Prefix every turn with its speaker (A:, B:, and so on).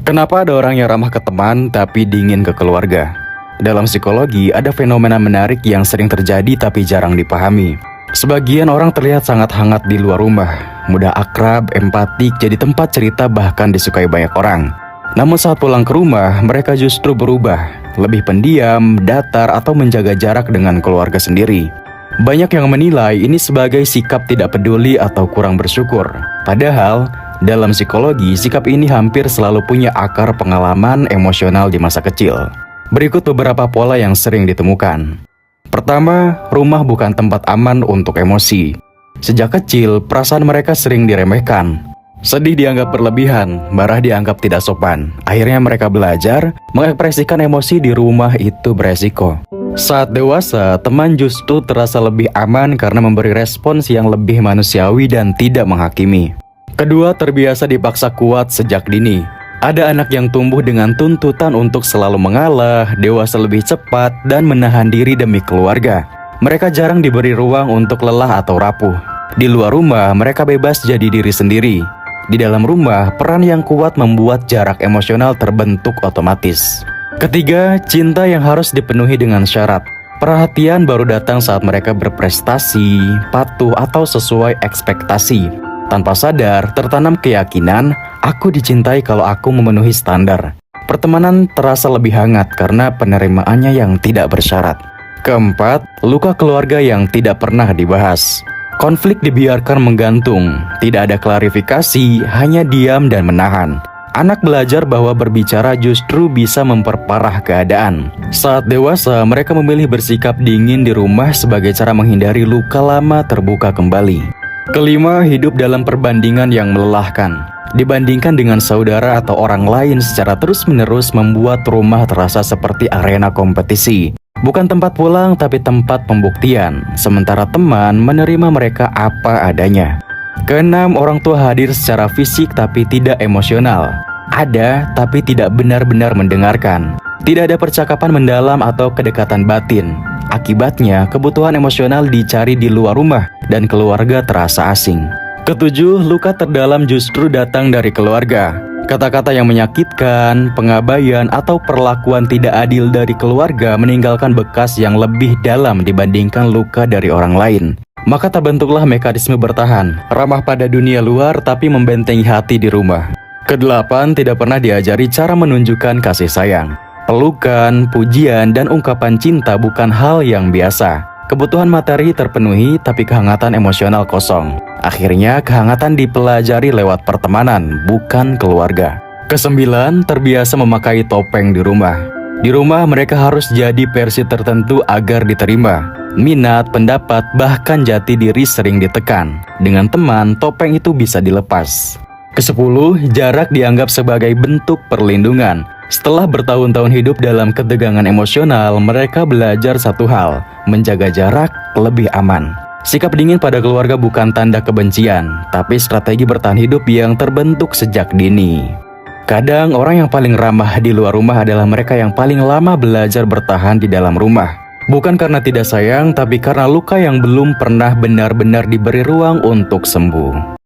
A: Kenapa ada orang yang ramah ke teman tapi dingin ke keluarga? Dalam psikologi, ada fenomena menarik yang sering terjadi tapi jarang dipahami. Sebagian orang terlihat sangat hangat di luar rumah, mudah akrab, empatik, jadi tempat cerita bahkan disukai banyak orang. Namun saat pulang ke rumah, mereka justru berubah, lebih pendiam, datar, atau menjaga jarak dengan keluarga sendiri. Banyak yang menilai ini sebagai sikap tidak peduli atau kurang bersyukur. Padahal, dalam psikologi, sikap ini hampir selalu punya akar pengalaman emosional di masa kecil. Berikut beberapa pola yang sering ditemukan. Pertama, rumah bukan tempat aman untuk emosi. Sejak kecil, perasaan mereka sering diremehkan. Sedih dianggap berlebihan, marah dianggap tidak sopan. Akhirnya mereka belajar mengekspresikan emosi di rumah itu beresiko. Saat dewasa, teman justru terasa lebih aman karena memberi respons yang lebih manusiawi dan tidak menghakimi. Kedua, terbiasa dipaksa kuat sejak dini. Ada anak yang tumbuh dengan tuntutan untuk selalu mengalah, dewasa lebih cepat, dan menahan diri demi keluarga. Mereka jarang diberi ruang untuk lelah atau rapuh. Di luar rumah, mereka bebas jadi diri sendiri. Di dalam rumah, peran yang kuat membuat jarak emosional terbentuk otomatis. Ketiga, cinta yang harus dipenuhi dengan syarat. Perhatian baru datang saat mereka berprestasi, patuh, atau sesuai ekspektasi. Tanpa sadar, tertanam keyakinan, aku dicintai kalau aku memenuhi standar. Pertemanan terasa lebih hangat karena penerimaannya yang tidak bersyarat. Keempat, luka keluarga yang tidak pernah dibahas. Konflik dibiarkan menggantung, tidak ada klarifikasi, hanya diam dan menahan. Anak belajar bahwa berbicara justru bisa memperparah keadaan. Saat dewasa, mereka memilih bersikap dingin di rumah sebagai cara menghindari luka lama terbuka kembali. Kelima, hidup dalam perbandingan yang melelahkan. Dibandingkan dengan saudara atau orang lain secara terus-menerus membuat rumah terasa seperti arena kompetisi. Bukan tempat pulang tapi tempat pembuktian. Sementara teman menerima mereka apa adanya. Keenam, orang tua hadir secara fisik tapi tidak emosional. Ada tapi tidak benar-benar mendengarkan. Tidak ada percakapan mendalam atau kedekatan batin. Akibatnya, kebutuhan emosional dicari di luar rumah dan keluarga terasa asing. Ketujuh, luka terdalam justru datang dari keluarga. Kata-kata yang menyakitkan, pengabaian, atau perlakuan tidak adil dari keluarga meninggalkan bekas yang lebih dalam dibandingkan luka dari orang lain. Maka terbentuklah mekanisme bertahan, ramah pada dunia luar tapi membentengi hati di rumah. Kedelapan, tidak pernah diajari cara menunjukkan kasih sayang. Pelukan, pujian, dan ungkapan cinta bukan hal yang biasa. Kebutuhan materi terpenuhi tapi kehangatan emosional kosong. Akhirnya kehangatan dipelajari lewat pertemanan, bukan keluarga. Kesembilan, terbiasa memakai topeng di rumah. Di rumah mereka harus jadi versi tertentu agar diterima. Minat, pendapat, bahkan jati diri sering ditekan. Dengan teman, topeng itu bisa dilepas. Kesepuluh, jarak dianggap sebagai bentuk perlindungan. Setelah bertahun-tahun hidup dalam ketegangan emosional, mereka belajar satu hal, menjaga jarak lebih aman. Sikap dingin pada keluarga bukan tanda kebencian, tapi strategi bertahan hidup yang terbentuk sejak dini. Kadang orang yang paling ramah di luar rumah adalah mereka yang paling lama belajar bertahan di dalam rumah. Bukan karena tidak sayang, tapi karena luka yang belum pernah benar-benar diberi ruang untuk sembuh.